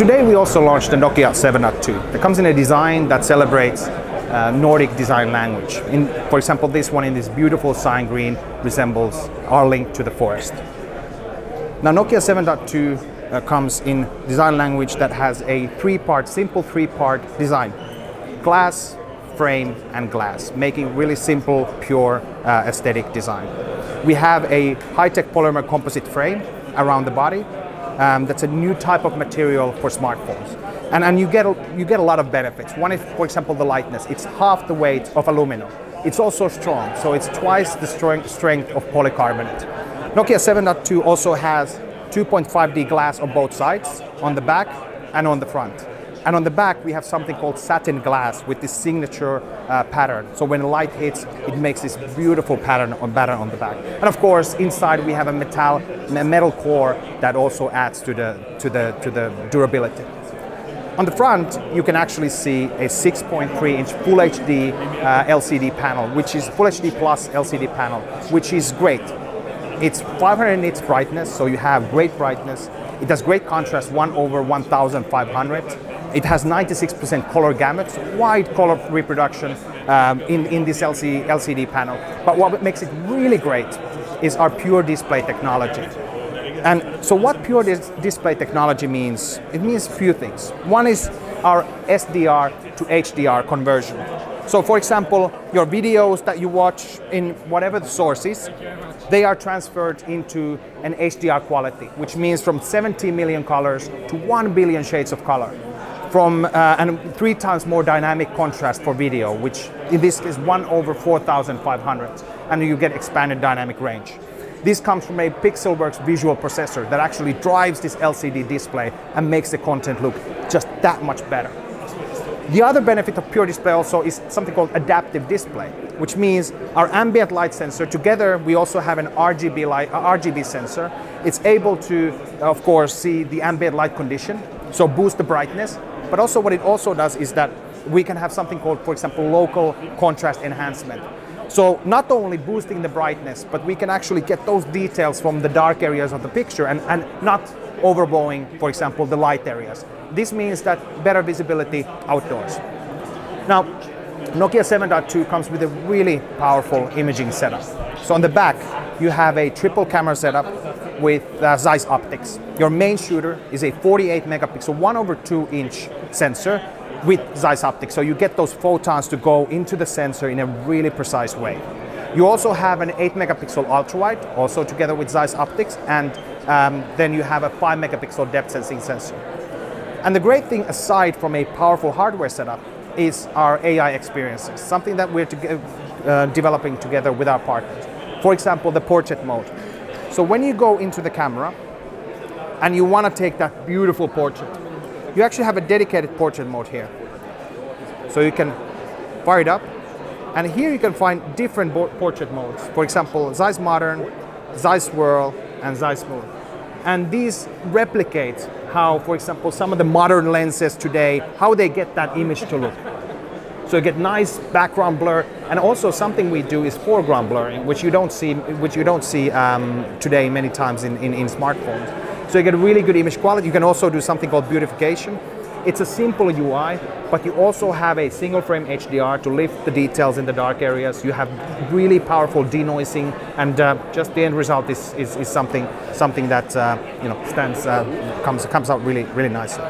today we also launched the Nokia 7.2. It comes in a design that celebrates Nordic design language. For example, this one in this beautiful cyan green resembles our link to the forest. Now Nokia 7.2 comes in design language that has a simple three-part design. Glass, frame and glass, making really simple, pure aesthetic design. We have a high-tech polymer composite frame around the body. That's a new type of material for smartphones. And you get a lot of benefits. One is, for example, the lightness. It's half the weight of aluminum. It's also strong, so it's twice the strength of polycarbonate. Nokia 7.2 also has 2.5D glass on both sides, on the back and on the front. And on the back we have something called satin glass with this signature pattern. So when the light hits, it makes this beautiful pattern on the back. And of course, inside we have a metal core that also adds to the durability. On the front, you can actually see a 6.3-inch Full HD LCD panel, which is Full HD Plus LCD panel, which is great. It's 500 nits brightness, so you have great brightness. It has great contrast, 1/1500. It has 96% color gamut, so wide color reproduction in this LCD panel. But what makes it really great is our pure display technology. And so what pure display technology means, it means a few things. One is our SDR to HDR conversion. So for example, your videos that you watch in whatever the source is, they are transferred into an HDR quality, which means from 70 million colors to 1 billion shades of color. And 3 times more dynamic contrast for video, which in this is 1/4500, and you get expanded dynamic range. This comes from a Pixelworks visual processor that actually drives this LCD display and makes the content look just that much better. The other benefit of pure display also is something called adaptive display, which means our ambient light sensor, together we also have an RGB sensor. It's able to, of course, see the ambient light condition, so boost the brightness. But also what it also does is that we can have something called, for example, local contrast enhancement. So not only boosting the brightness, but we can actually get those details from the dark areas of the picture and not overblowing, for example, the light areas. This means that better visibility outdoors. Now, Nokia 7.2 comes with a really powerful imaging setup. So on the back, you have a triple camera setup with ZEISS Optics. Your main shooter is a 48 megapixel 1/2-inch sensor with ZEISS Optics. So you get those photons to go into the sensor in a really precise way. You also have an 8 megapixel ultrawide, also together with ZEISS Optics, and then you have a 5 megapixel depth sensing sensor. And the great thing, aside from a powerful hardware setup, is our AI experiences, something that we're developing together with our partners. For example, the portrait mode. So when you go into the camera and you want to take that beautiful portrait, you actually have a dedicated portrait mode here. So you can fire it up, and here you can find different portrait modes. For example, ZEISS Modern, ZEISS Swirl, and ZEISS Smooth. And these replicate how, for example, some of the modern lenses today, how they get that image to look. So you get nice background blur, and also something we do is foreground blurring, which you don't see today many times in smartphones. So you get really good image quality. You can also do something called beautification. It's a simple UI, but you also have a single frame HDR to lift the details in the dark areas. You have really powerful denoising, and just the end result is something that comes out really nicely.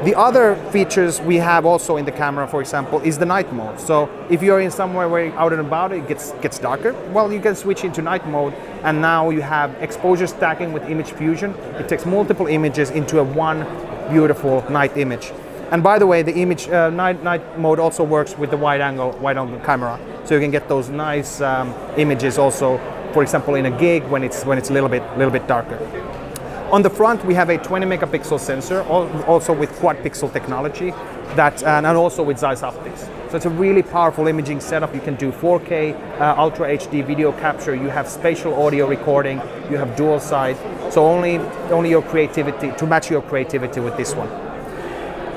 The other features we have also in the camera, for example, is the night mode. So if you're in somewhere where you're out and about, it gets darker, well, you can switch into night mode, and now you have exposure stacking with image fusion. It takes multiple images into one beautiful night image. And by the way, the image night mode also works with the wide angle camera, so you can get those nice images also, for example, in a gig when it's a little bit darker. On the front, we have a 20 megapixel sensor, also with quad pixel technology, and also with ZEISS Optics. So it's a really powerful imaging setup. You can do 4K, Ultra HD video capture. You have spatial audio recording. You have dual side. So only your creativity, to match your creativity with this one.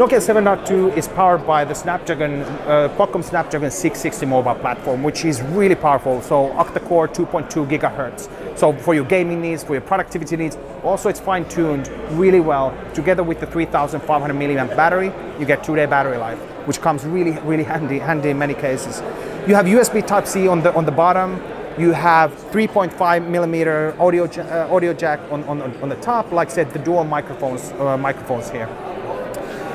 Nokia 7.2 is powered by the Qualcomm Snapdragon 660 mobile platform, which is really powerful. So octa-core 2.2 gigahertz. So for your gaming needs, for your productivity needs, also it's fine-tuned really well. Together with the 3,500 milliamp battery, you get 2-day battery life, which comes really handy in many cases. You have USB Type-C on the bottom. You have 3.5 millimeter audio jack on the top. Like I said, the dual microphones here.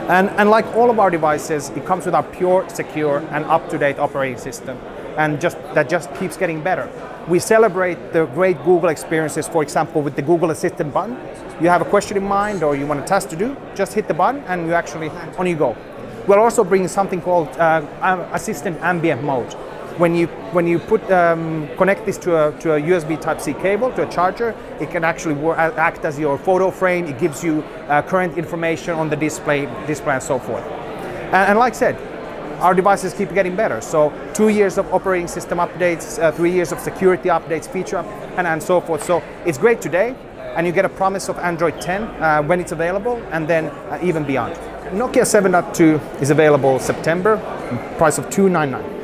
And like all of our devices, it comes with our pure, secure, and up-to-date operating system, and that just keeps getting better. We celebrate the great Google experiences, for example, with the Google Assistant button. You have a question in mind or you want a task to do, just hit the button and you actually, on you go. We're also bringing something called Assistant Ambient Mode. When you connect this to a USB Type-C cable, to a charger, it can actually act as your photo frame. It gives you current information on the display and so forth. And like I said, our devices keep getting better. So 2 years of operating system updates, 3 years of security updates, feature and so forth. So it's great today, and you get a promise of Android 10 when it's available, and then even beyond. Nokia 7.2 is available September, price of $299.